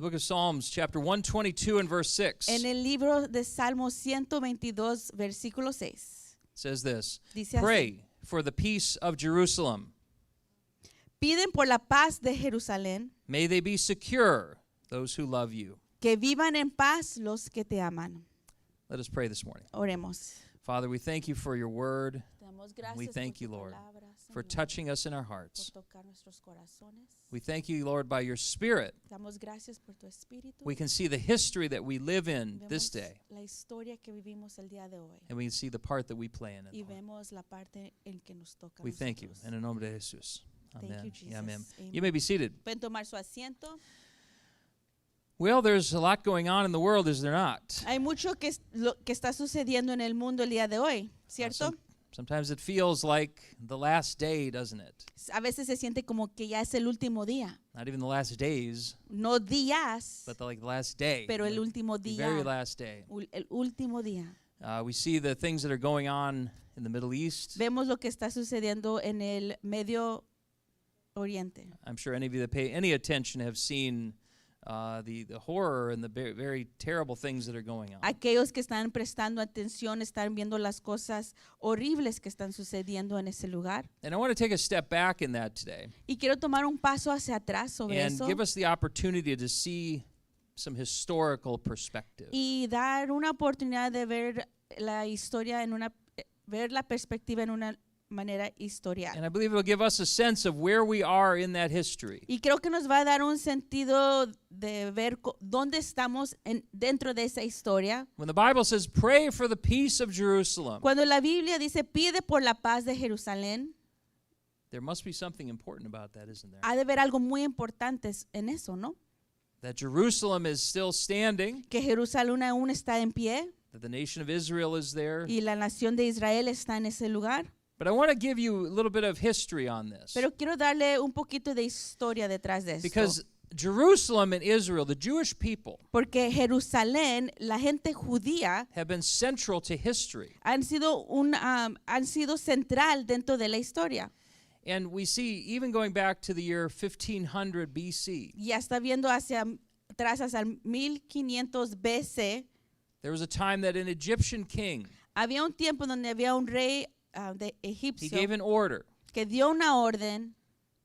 book of Psalms, chapter 122 and verse 6, En el libro de Salmos 122, versículo 6, says this, dice así: pray for the peace of Jerusalem. Piden por la paz de Jerusalén, May they be secure, those who love you. que vivan en paz los que te aman. Let us pray this morning. Oremos. Father, we thank you for your word, Te damos gracias We thank por tu you, Lord, palabra, for Señor, touching us in our hearts. por tocar nuestros corazones. We thank you, Lord, by your Spirit. Damos gracias por tu espíritu. We can see the history that we live in this Vemos day, la historia que vivimos el día de hoy and we can see the part that we play in it, y Lord. vemos la parte en que nos toca. a We thank you. nosotros. En el nombre de Jesús. Thank Amen. you, Jesus. Yeah, amen. Amen. You may be seated. Pueden tomar su asiento. Well, there's a lot going on in the world, is there not? Hay mucho lo que está sucediendo en el mundo el día de hoy, ¿cierto? Sometimes it feels like the last day, doesn't it? A veces se siente como que ya es el último día. Not even the last days, No días, but like the last day. pero el like último the día. very last day. El último día. We see the things that are going on in the Middle East. Vemos lo que está sucediendo en el Medio Oriente. I'm sure any of you that pay any attention have seen the horror and the very terrible things that are going on. Aquellos que están prestando atención están viendo las cosas horribles que están sucediendo en ese lugar. And I want to take a step back in that today Y quiero tomar un paso hacia atrás sobre and eso give us the opportunity to see some historical perspective. y dar una oportunidad de ver la historia ver la perspectiva en una manera historial. And I believe it will give us a sense of where we are in that history. Y creo que nos va a dar un sentido de ver dónde estamos dentro de esa historia. When the Bible says, pray for the peace of Jerusalem, Cuando la Biblia dice pide por la paz de Jerusalén, there must be something important about that, isn't there? ha de haber algo muy importante en eso, ¿no? That Jerusalem is still standing, Que Jerusalén aún está en pie that the nation of Israel is there. y la nación de Israel está en ese lugar. But I want to give you a little bit of history on this. Pero quiero darle un poquito de historia detrás de esto. Because Jerusalem and Israel, the Jewish people, Porque Jerusalén, la gente judía, have been central to history. han sido central dentro de la historia. And we see, even going back to the year 1500 BC, Ya está viendo hacia atrás, hacia 1500 BC, there was a time that an Egyptian king, había un tiempo donde había un rey de he egipcio gave an order, que dio una orden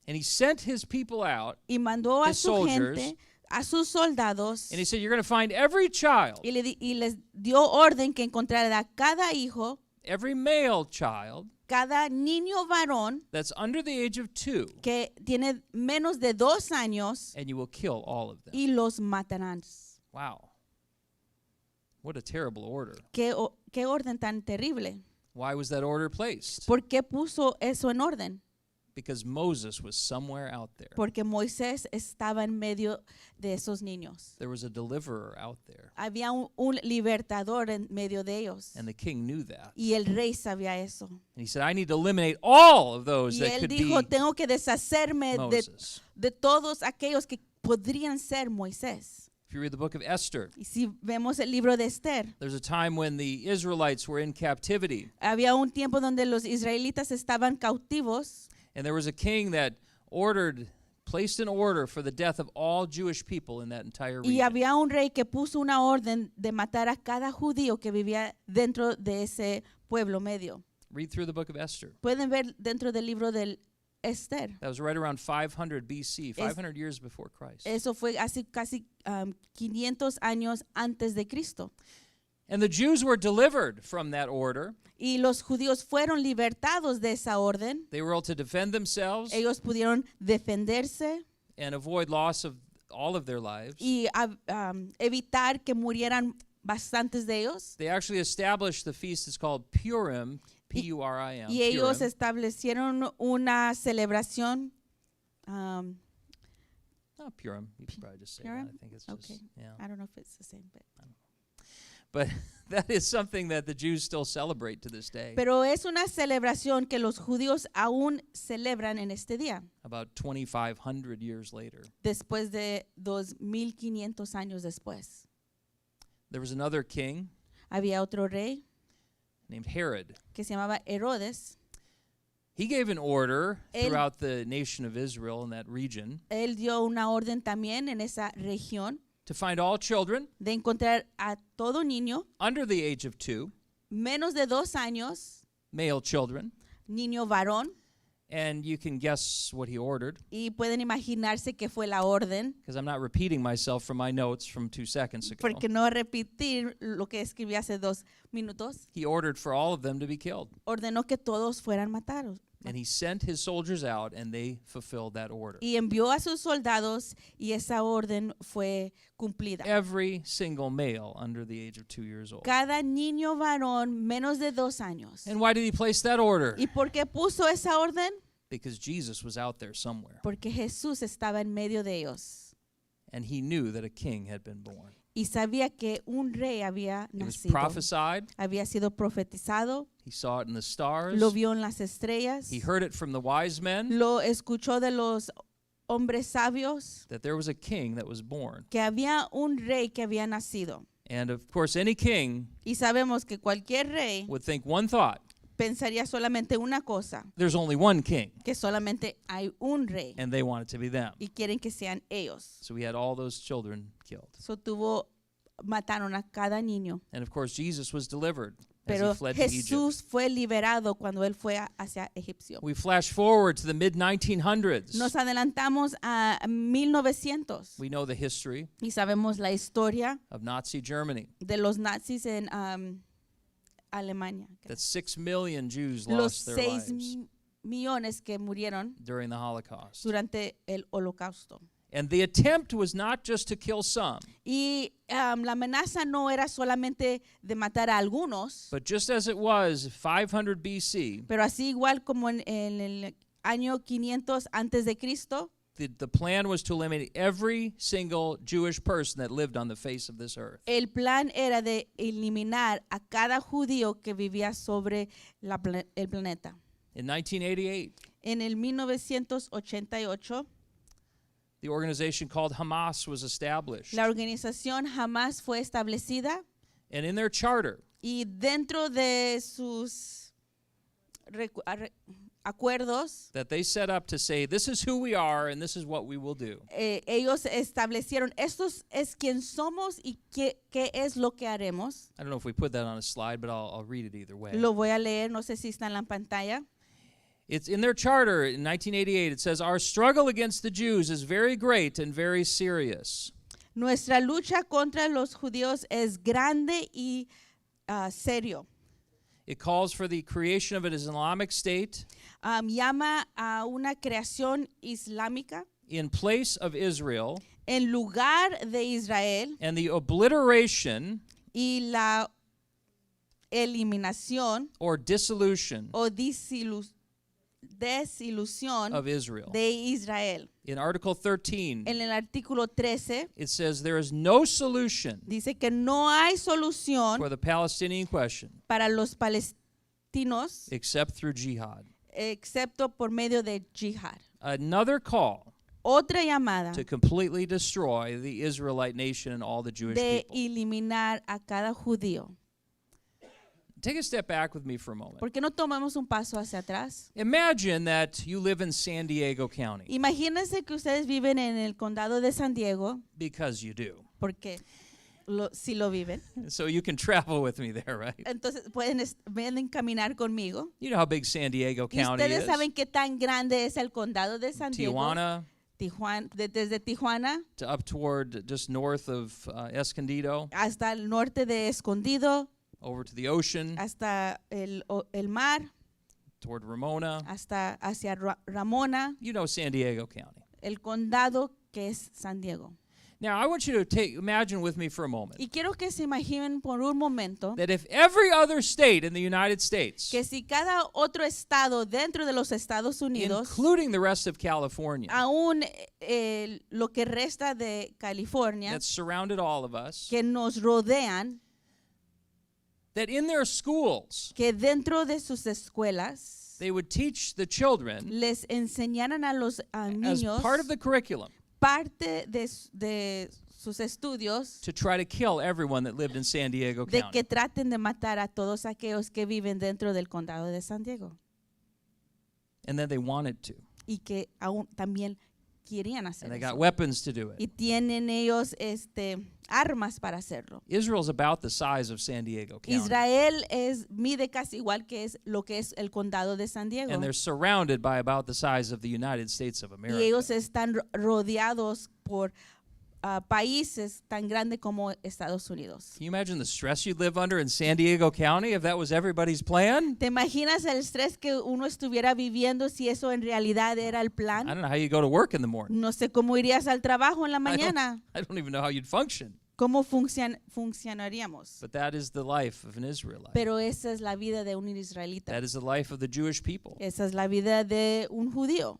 and he sent his people out, y mandó a his su soldiers, gente, a sus soldados, and he said, you're going to find every child, y les dio orden que encontrara a cada hijo, every male child cada niño varón that's under the age of 2, que tiene menos de 2 años, and you will kill all of them. y los matarán. Wow. What a terrible order. ¿Qué orden tan terrible? Why was that order placed? ¿Por qué puso eso en orden? Because Moses was somewhere out there. Porque Moisés estaba en medio de esos niños. There was a deliverer out there, Había un libertador en medio de ellos. and the king knew that. Y el rey sabía eso. And he said, I need to eliminate all of those Y that él could dijo, be tengo que deshacerme Moses. de todos aquellos que podrían ser Moisés. If you read the book of Esther, Y si vemos el libro de Esther, there's a time when the Israelites were in captivity, había un tiempo donde los israelitas estaban cautivos and there was a king that placed an order for the death of all Jewish people in that entire y region. había un rey que puso una orden de matar a cada judío que vivía dentro de ese pueblo medio. Read through the book of Esther. Pueden ver dentro del libro del Esther. That was right around 500 BC, 500 years before Christ. Eso fue hace casi 500 años antes de Cristo. And the Jews were delivered from that order. Y los judíos fueron libertados de esa orden. They were able to defend themselves Ellos pudieron defenderse and avoid loss of all of their lives. y evitar que murieran bastantes de ellos. They actually established the feast that's called Purim, P-U-R-I-M. Y ellos Purim. establecieron una celebración. Not Purim. You could probably just say Purim? that. I think it's Okay. just, yeah. I don't know if it's the same, But that is something that the Jews still celebrate to this day. pero es una celebración que los judíos aún celebran en este día, About 2,500 years later. después de 2500 años después. There was another king Había otro rey named Herod. que se llamaba Herodes. He gave an order Él- throughout the nation of Israel in that region. Él dio una orden también en esa región to find all children de encontrar a todo niño under the age of 2, menos de 2 años, male children, niño varón, and you can guess what he ordered, y pueden imaginarse que fue la orden, because I'm not repeating myself from my notes from 2 seconds ago. porque no repetir lo que escribí hace 2 minutos. He ordered for all of them to be killed. Ordenó que todos fueran matados. And he sent his soldiers out, and they fulfilled that order. Y envió a sus soldados y esa orden fue cumplida. Every single male under the age of 2 years old. Cada niño varón menos de 2 años. And why did he place that order? ¿Y por qué puso esa orden? Because Jesus was out there somewhere, Porque Jesús estaba en medio de ellos and he knew that a king had been born. y sabía que un rey había It was nacido. prophesied. Había sido profetizado, He saw it in the stars. lo vio en las estrellas, He heard it from the wise men lo escuchó de los hombres sabios, that there was a king that was born. que había un rey que había nacido. And of course, any king Y sabemos que cualquier rey would think one thought: pensaría solamente una cosa, there's only one king, que solamente hay un rey and they want it to be them. y quieren que sean ellos. So he had all those children killed. Mataron a cada niño. And of course, Jesus was delivered as Pero he fled to Egypt. Jesús fue liberado cuando él fue hacia Egipcio. We flash forward to the mid-1900s. Nos adelantamos a 1900 We know the history y sabemos la historia of Nazi Germany, de los nazis en Alemania. that 6 million Jews Los lost their 6 lives millones que murieron during the Holocaust. durante el Holocausto. And the attempt was not just to kill some, Y la amenaza no era solamente de matar a algunos, but just as it was 500 BC, pero así igual como en el año 500 antes de Cristo, the plan was to eliminate every single Jewish person that lived on the face of this earth. el plan era de eliminar a cada judío que vivía sobre el planeta. In 1988, En el 1988, the organization called Hamas was established. la organización jamás fue establecida And in their charter, y dentro de sus acuerdos, that they set up to say, this is who we are and this is what we will do. ellos establecieron, estos es quien somos y qué es lo que haremos. I don't know if we put that on a slide, but I'll read it either way. Lo voy a leer, no sé si está en la pantalla. It's in their charter in 1988. It says, our struggle against the Jews is very great and very serious. Nuestra lucha contra los judíos es grande y serio. It calls for the creation of an Islamic state Llama a una creación islámica in place of Israel en lugar de Israel and the obliteration y la eliminación or dissolution o desilusión of Israel. de Israel. In Article 13, En el artículo 13 it says there is no solution dice que no hay solución for the Palestinian question para los palestinos except through jihad. excepto por medio de jihad. Another call Otra llamada to completely destroy the Israelite nation and all the Jewish de people. eliminar a cada judío. Take a step back with me for a moment. ¿Por qué no tomamos un paso hacia atrás? Imagine that you live in San Diego County, Imagínense que ustedes viven en el condado de San Diego, because you do. porque si lo viven. So you can travel with me there, right? Entonces pueden caminar conmigo. You know how big San Diego Y County ustedes is. saben qué tan grande es el condado de San Diego. Tijuana Desde Tijuana to up toward just north of Escondido, hasta el norte de Escondido, over to the ocean, hasta el mar, toward Ramona. hasta hacia Ramona, You know San Diego County. el condado que es San Diego. Now, I want you to imagine with me for a moment Y quiero que se imaginen por un momento that if every other state in the United States, que si cada otro estado dentro de los Estados Unidos, including the rest of California, aún lo que resta de California, that surrounded all of us, que nos rodean, that in their schools, que dentro de sus escuelas they would teach the children les enseñaran a los as niños part of the curriculum parte de sus estudios to try to kill everyone that lived in San Diego de County. que traten de matar a todos aquellos que viven dentro del condado de San Diego And then they wanted to. y que aún también querían hacer and they got eso. weapons to do Y it. tienen ellos armas para hacerlo. Israel's about the size of San Diego County, Israel mide casi igual que es lo que es el condado de San Diego. and they're surrounded by about the size of the United States of Y America. ellos están rodeados por países tan grandes como Estados Unidos. Can you imagine the stress you'd live under in San Diego County if that was everybody's plan? ¿Te imaginas el estrés que uno estuviera viviendo si eso en realidad era el I plan? don't know how you go to work in the morning. No sé cómo irías al trabajo en la I mañana. don't even know how you'd function. ¿Cómo funcionaríamos? But that is the life of an Israelite. Pero esa es la vida de un israelita. That is the life of the Jewish people. Esa es la vida de un judío.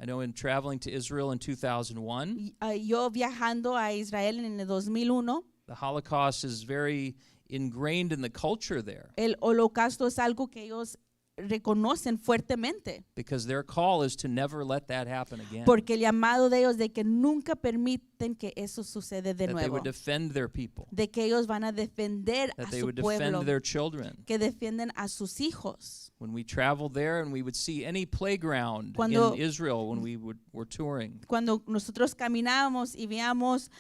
I know in traveling to Israel in 2001, Yo viajando a Israel en el 2001, the Holocaust is very ingrained in the culture there el holocausto es algo que ellos reconocen fuertemente, because their call is to never let that happen again. porque el llamado de ellos de que nunca permiten que eso suceda de That they nuevo, would defend their people, de que ellos van a defender that a they su would pueblo, defend their children. que defienden a sus hijos. When we traveled there and we would see any playground Cuando- in Israel when we were touring, Cuando nosotros caminábamos y veíamos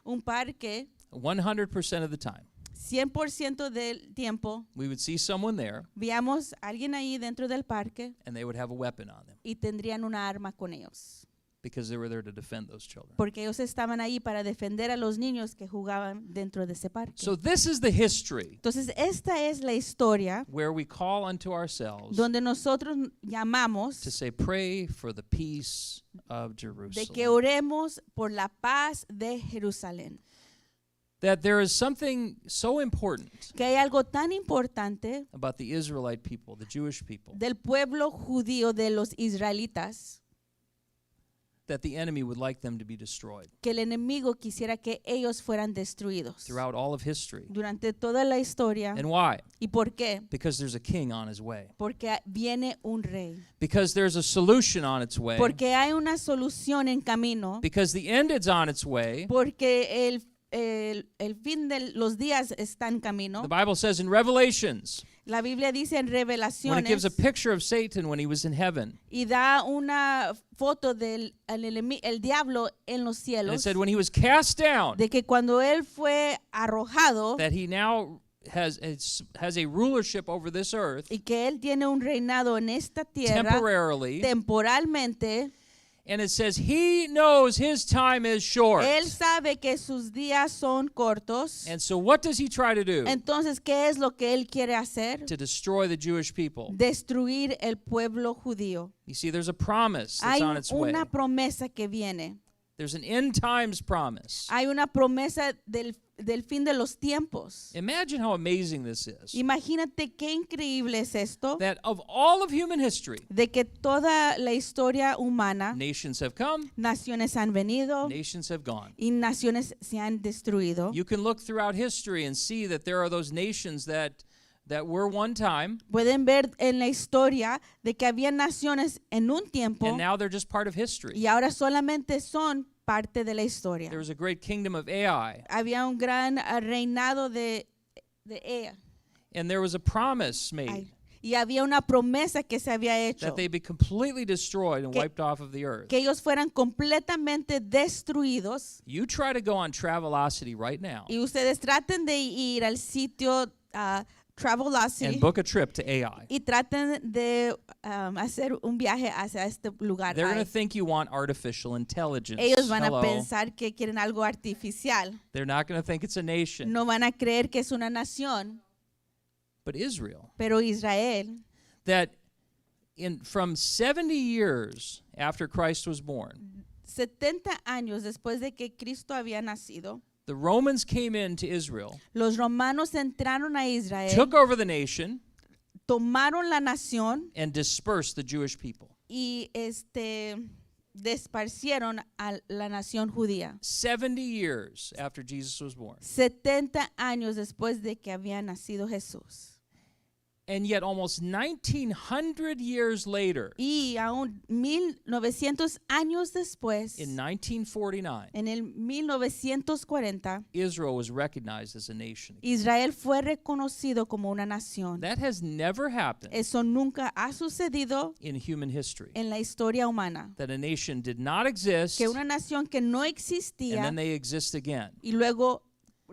un parque, 100% of the time, 100% del tiempo we would see someone there veíamos a alguien ahí dentro del parque and they would have a weapon on them y tendrían una arma con ellos, because they were there to defend those children. porque ellos estaban ahí para defender a los niños que jugaban dentro de ese parque. So this is the history Entonces, esta es la historia where we call unto ourselves donde nosotros llamamos to say, pray for the peace of de Jerusalem. que oremos por la paz de Jerusalén. That there is something so important Que hay algo tan importante about the Israelite people, the Jewish people, del pueblo judío de los israelitas, that the enemy would like them to be destroyed que el enemigo quisiera que ellos fueran destruidos throughout all of history. durante toda la historia. And why? ¿Y por qué? Because there's a king on his way. Porque viene un rey. Because there's a solution on its way. Porque hay una solución en camino. Because the end is on its way. Porque el fin de los días está en camino. The Bible says in Revelations, La Biblia dice en when it gives a Revelaciones picture of Satan when he was in heaven, y da una foto del el diablo en los and it cielos, said when he was cast down, de que cuando él fue arrojado that he now has a rulership over this earth y que él tiene un reinado en esta tierra temporarily. temporalmente. And it says he knows his time is short. Él sabe que sus días son cortos. And so what does he try to do? Entonces, ¿qué es lo que él quiere hacer? To destroy the Jewish people. Destruir el pueblo judío. You see, there's a promise that's Hay on its way. una promesa que viene. There's an end times promise. Hay una promesa del fin de los tiempos. Imagine how amazing this is. Imagínate qué increíble es esto, That of all of human history, de que toda la historia humana, nations have come, naciones han venido nations have gone. y naciones se han destruido. You can look throughout history and see that there are those nations that were one time, Pueden ver en la historia de que había naciones en un tiempo and now they're just part of history. y ahora solamente son parte de la historia. There was a great kingdom of Ai, Había un gran reinado de Ea. and there was a promise made Ay. Y había una promesa que se había hecho, that they'd be completely destroyed and Que- wiped off of the earth. que ellos fueran completamente destruidos. You try to go on Travelocity right now Y ustedes traten de ir al sitio Travelocity and book a trip to Ai. y traten de hacer un viaje hacia este lugar. They're going Ai. to think you want artificial intelligence. Ellos van Hello. a pensar que quieren algo artificial. They're not going to think it's a nation. No van a creer que es una nación, But Israel, pero Israel, that from 70 years after Christ was born, 70 años después de que Cristo había nacido, the Romans came into Israel, los romanos entraron a Israel, took over the nation, tomaron la nación and dispersed the Jewish people. y desparcieron a la nación judía. 70 years after Jesus was born. 70 años después de que había nacido Jesús. And yet almost 1900 years later, Y aún 1900 años después, in 1949, en el 1940, Israel was recognized as a nation. Israel fue reconocido como una nación. That has never happened Eso nunca ha sucedido in human history. en la historia humana. That a nation did not exist Que una nación que no and existía then they exist again. y luego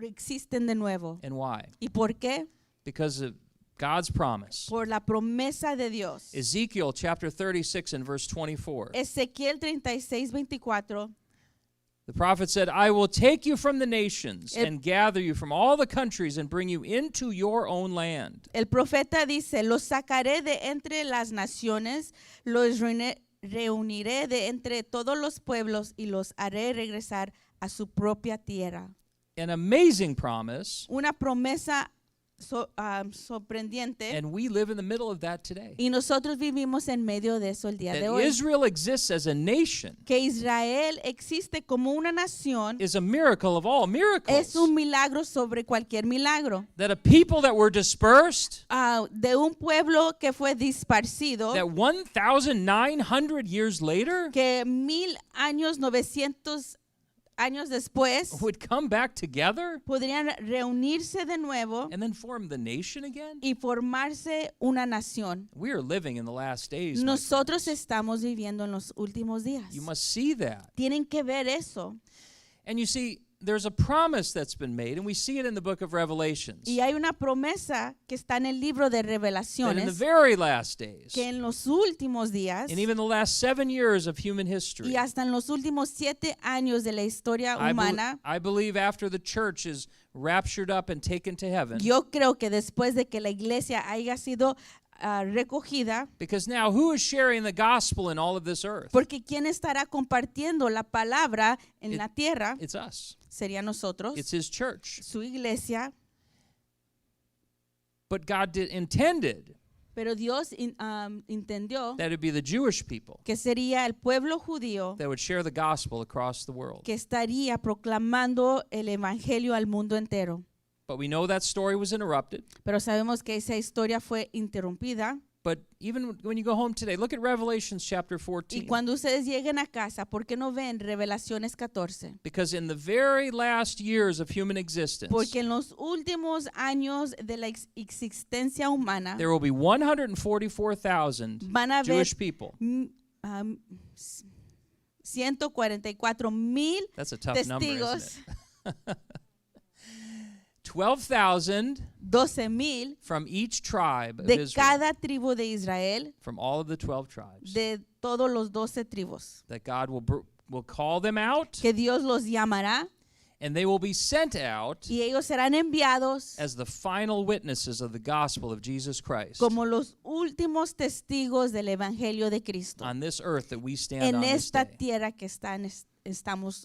existen de nuevo. And why? ¿Y por qué? Because of God's promise. Por la promesa de Dios. Ezekiel chapter 36 and verse 24. Ezequiel 36:24. The prophet said, I will take you from the nations El- and gather you from all the countries and bring you into your own land. El profeta dice, los sacaré de entre las naciones, los reuniré de entre todos los pueblos y los haré regresar a su propia tierra. An amazing promise, Una promesa sorprendente. and we live in the middle of that today. Y nosotros vivimos en medio de eso el día de That hoy. Israel exists as a nation Que Israel existe como una nación is a miracle of all miracles. es un milagro sobre cualquier milagro. That a people that were dispersed, De un pueblo que fue disparcido, that 1,900 years later 900 años después would come back together podrían reunirse de nuevo and then form the nation again. y formarse una nación. We are living in the last days. my Nosotros friends. estamos viviendo en los últimos días. You must see that. Tienen que ver eso. And you see, there's a promise that's been made, and we see it in the book of Revelations. Y hay una promesa que está en el libro de That in the Revelaciones very last days, que en los últimos días and even the last 7 years of human history, y hasta en los últimos 7 años de la historia humana, I believe after the church is raptured up and taken to heaven, yo creo que después de que la iglesia haya sido recogida, because now who is sharing the gospel in all of this earth? porque ¿quién estará compartiendo la palabra en la tierra? It's us. Sería nosotros, It's his church. su iglesia. But God intended Pero Dios entendió that it would be the Jewish people que sería el pueblo judío that would share the gospel across the world. que estaría proclamando el evangelio al mundo entero. But we know that story was interrupted. Pero sabemos que esa historia fue interrumpida. But even when you go home today, look at Revelations chapter 14. Y cuando ustedes lleguen a casa, ¿por qué no ven Revelaciones 14? Because in the very last years of human existence, Porque en los últimos años de la existencia humana there will be 144,000 van a haber Jewish people. 144,000 That's a tough number, testigos, isn't it? 12,000 12,000 from each tribe of de Israel, cada tribu de Israel, from all of the 12 tribes, de todos los 12 tribus, that God will call them out, que Dios los llamará and they will be sent out y ellos serán enviados as the final witnesses of the gospel of Jesus Christ como los últimos testigos del evangelio de Cristo on this earth that we stand en on this esta day. tierra que estamos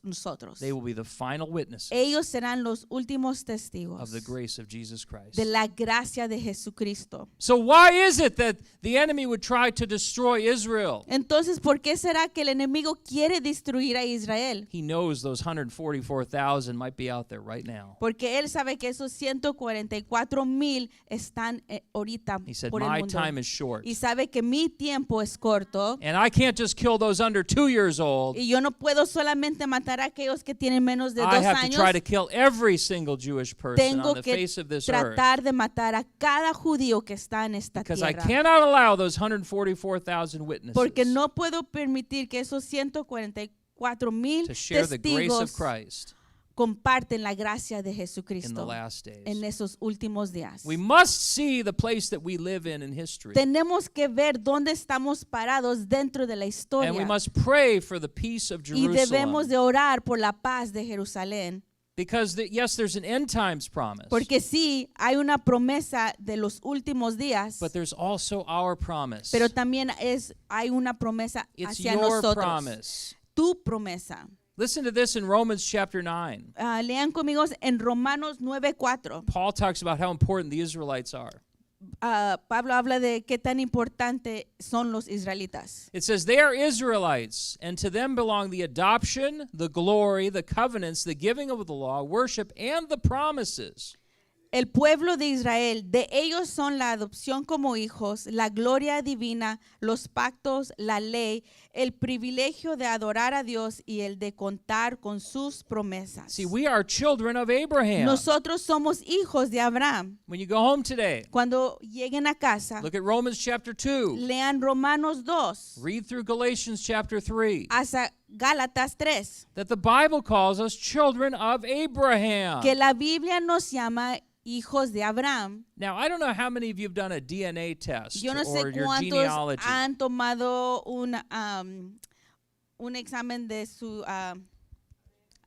nosotros. They will be the final witnesses Ellos serán los últimos testigos of the grace of Jesus Christ. de la gracia de Jesucristo. So why is it that the enemy would try to destroy Israel? Entonces, ¿por qué será que el enemigo quiere destruir a Israel? He knows those 144,000 might be out there right now. Porque él sabe que esos 144,000 están ahorita He said, por el my mundo. time is short. Y sabe que mi tiempo es corto And I can't just kill those under 2 years old. y yo no puedo solamente matar a aquellos que tienen menos de I 2 have to años. try to kill every single Jewish person Tengo on the que face of this earth. tratar de matar a cada judío que está en esta Because I tierra. cannot allow those 144,000 witnesses Porque no puedo permitir que esos 144,000 to share the grace of testigos Christ comparten la gracia de in the Jesucristo last days. en esos últimos días. We must see the place that we live in history. Tenemos que ver dónde estamos parados dentro de la And we historia must pray for the peace of y debemos Jerusalem. de orar por la paz de Jerusalén. Because, yes, there's an end times promise. Porque sí, hay una promesa de los últimos días, But there's also our promise. pero también hay una promesa It's hacia your nosotros. promise. Tu promesa. Listen to this in Romans chapter 9. Lean conmigo en Romanos 9:4. Paul talks about how important the Israelites are. Pablo habla de qué tan importante son los israelitas. It says, they are Israelites, and to them belong the adoption, the glory, the covenants, the giving of the law, worship, and the promises. El pueblo de Israel, de ellos son la adopción como hijos, la gloria divina, los pactos, la ley, el privilegio de adorar a Dios y el de contar con sus promesas. See, we are children of Abraham. Nosotros somos hijos de Abraham. When you go home today, Cuando lleguen a casa, look at Romans chapter 2. lean Romanos 2 Read through Galatians chapter 3. hasta Gálatas 3, That the Bible calls us children of Abraham. que la Biblia nos llama hijos de Abraham. Now, I don't know how many of you have done a DNA test Yo no or sé your cuántos genealogy. han tomado un examen de su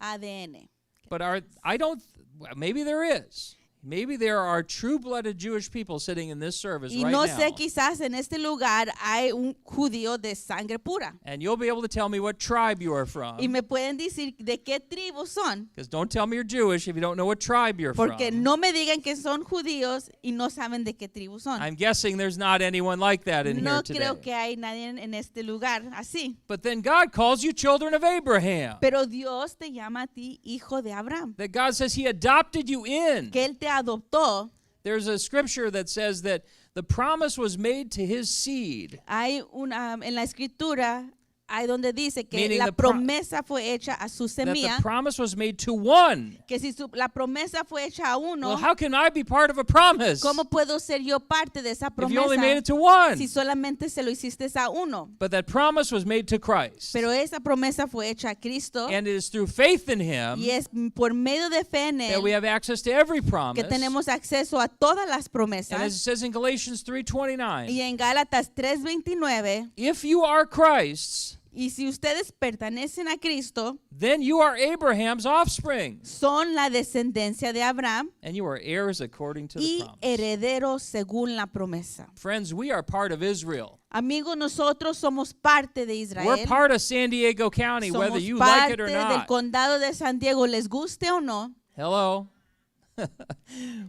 ADN. But I don't, well, maybe there is. Maybe there are true-blooded Jewish people sitting in this service Y right no now. sé, quizás en este lugar hay un judío de sangre pura. And you'll be able to tell me what tribe you are from. Y me pueden decir de qué tribu son. Because don't tell me you're Jewish if you don't know what tribe you're Porque from. no me digan que son judíos y no saben de qué tribu son. I'm guessing there's not anyone like that in here No today. creo que hay nadie en este lugar así. But then God calls you children of Abraham. Pero Dios te llama a ti hijo de Abraham. That God says He adopted you in. Que Él te adoptó. There's a scripture that says that the promise was made to His seed. Hay en la escritura hay donde dice que Meaning la the pro- promesa fue hecha a su That semilla. the promise was made to one. Que si la promesa fue hecha a uno, Well, how can I be part of a promise ¿cómo puedo ser yo parte de esa if you only made promesa it to one? si solamente se lo hiciste a uno? But that promise was made to Christ. Pero esa promesa fue hecha a Cristo And it is through faith in Him y es por medio de fe en that we Él have access to every promise. que tenemos acceso a todas las And as it promesas. says in Galatians Y 3:29, en Gálatas 3:29, if you are Christ's, y si ustedes pertenecen a Cristo, then you are Abraham's offspring, son la descendencia de Abraham and you are heirs according to the y promise. herederos según la promesa. Friends, we are part of Israel. Amigos, nosotros somos parte de We're Israel. part of San Diego County, whether Somos you like it parte or del not. condado de San Diego, les guste o no, Hello.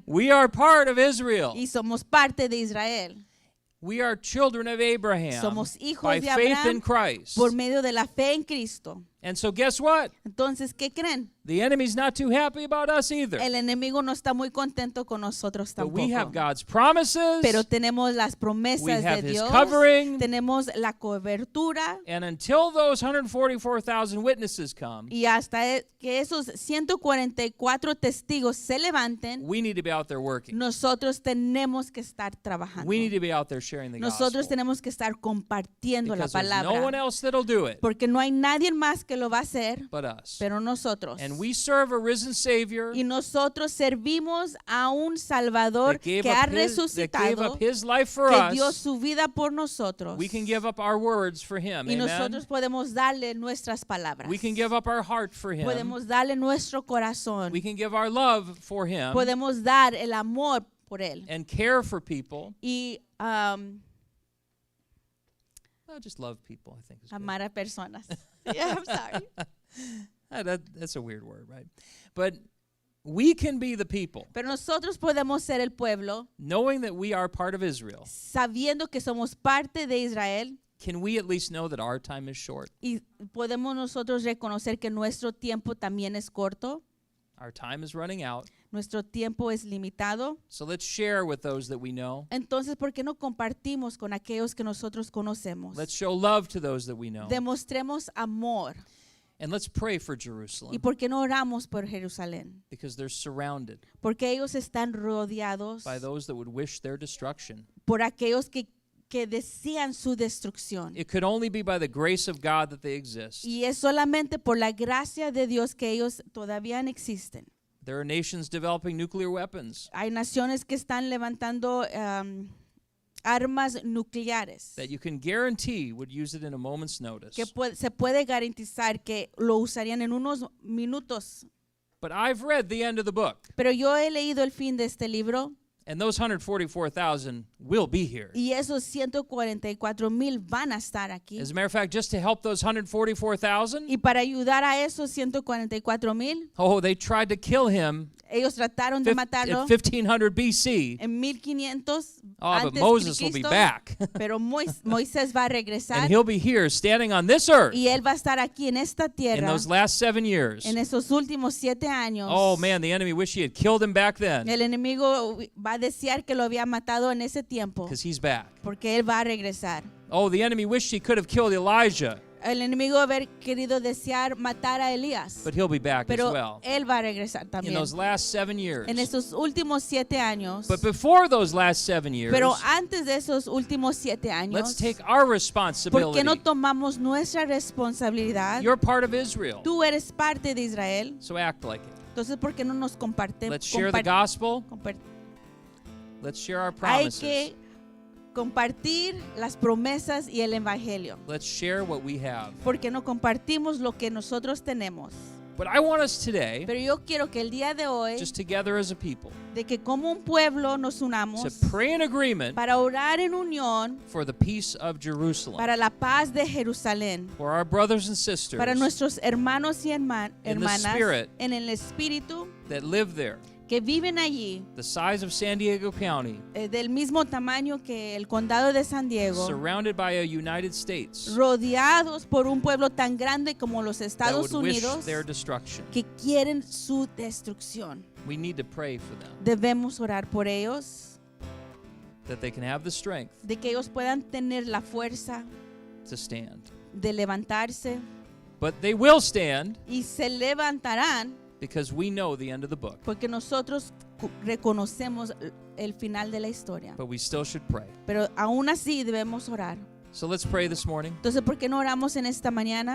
We are part of Israel. y somos parte de Israel. We are children of Abraham Somos hijos by de faith Abraham in Christ. por medio de la fe en Cristo. And so guess what? Entonces, ¿qué creen? The enemy's not too happy about us either. El enemigo no está muy contento con nosotros But we have tampoco. God's promises. Pero tenemos las We promesas have de his Dios, covering. tenemos la cobertura, And until those 144,000 witnesses come, y hasta que esos 144 testigos se levanten, we need to be out there working. nosotros tenemos que estar trabajando. We need to be out there sharing the Nosotros gospel. tenemos que estar compartiendo la Because there's no one palabra. else that'll do it Porque no hay nadie más que lo va a hacer, but us. pero nosotros. And we serve a risen Savior Y nosotros servimos a un Salvador that gave que ha up resucitado, his life for que dio us. su vida por nosotros. We can give up our words for Him. Y Amen. nosotros podemos darle nuestras palabras. We can give up our heart for Him. Podemos darle nuestro corazón. We can give our love for Him Podemos dar el amor por Él. and care for people. Y Well, just love people, I think is good. amar a personas. Yeah, I'm sorry. That's a weird word, right? But we can be the people, Pero nosotros podemos ser el pueblo, knowing that we are part of Israel. sabiendo que somos parte de Israel. Can we at least know that our time is short? Y podemos nosotros reconocer que nuestro tiempo también es corto, Our time is running out. nuestro tiempo es limitado. So let's share with those that we know. Entonces, ¿por qué no compartimos con aquellos que nosotros conocemos? Let's show love to those that we know. Demostremos amor. And let's pray for ¿Y Jerusalem por qué no oramos por Jerusalén? because they're surrounded Porque ellos están rodeados by those that would wish their destruction. por aquellos que desean su destrucción. It could only be by the grace of God that they exist. Y es solamente por la gracia de Dios que ellos todavía existen. There are nations developing nuclear weapons Hay naciones que están levantando armas nucleares that you can guarantee would use it in a moment's notice. que se puede garantizar que lo usarían en unos minutos. But I've read the end of the book, Pero yo he leído el fin de este libro And those 144,000 will be here. Y esos 144,000 van a estar aquí. As a matter of fact, just to help those 144,000, Y para ayudar a esos 144,000, oh, they tried to kill him ellos trataron de matarlo at 1500 BC. en 1500 Oh, but antes de Moses will be Cristo, back. pero Moisés va a And regresar he'll be here standing on this earth y él va a estar aquí en esta in tierra those last 7 years. en esos últimos 7 años. Oh, man, the enemy wish he had killed him back then El enemigo va a desear que lo había matado en ese tiempo because he's back. porque él va a regresar. Oh, the enemy wished he could have killed Elijah, El enemigo haber querido desear matar a Elías, but he'll be back as pero well él va a regresar in también those last 7 years. en esos últimos 7 años. But before those last 7 years, Pero antes de esos últimos 7 let's años, take our ¿por responsibility. qué no tomamos nuestra responsabilidad? You're part of Israel, Tú eres parte de Israel, so act like it. entonces ¿por qué no nos compartimos? Let's share the gospel. Let's share our Hay promises. que compartir las promesas y el evangelio. Let's share what we have. Porque no compartimos lo que nosotros tenemos. But I want us today, Pero yo quiero que el día de hoy, just together as a people, de que como un pueblo nos to unamos pray in agreement para orar en unión for the peace of Jerusalem, para la paz de Jerusalén, for our brothers and sisters para nuestros hermanos y in the hermanas spirit en el espíritu that live there, que viven allí, the size of San Diego County, del mismo tamaño que el condado de San Diego, surrounded by a United States rodeados por un pueblo tan grande como los that Estados would wish Unidos, their destruction. que quieren su destrucción. We need to pray for them, Debemos orar por ellos, that they can have the strength de que ellos puedan tener la fuerza to stand. de levantarse But they will stand y se levantarán because we know the end of the book. porque nosotros reconocemos el final de la historia. But we still should pray. Pero aún así debemos orar. So let's pray this morning. Entonces, ¿por qué no oramos en esta mañana?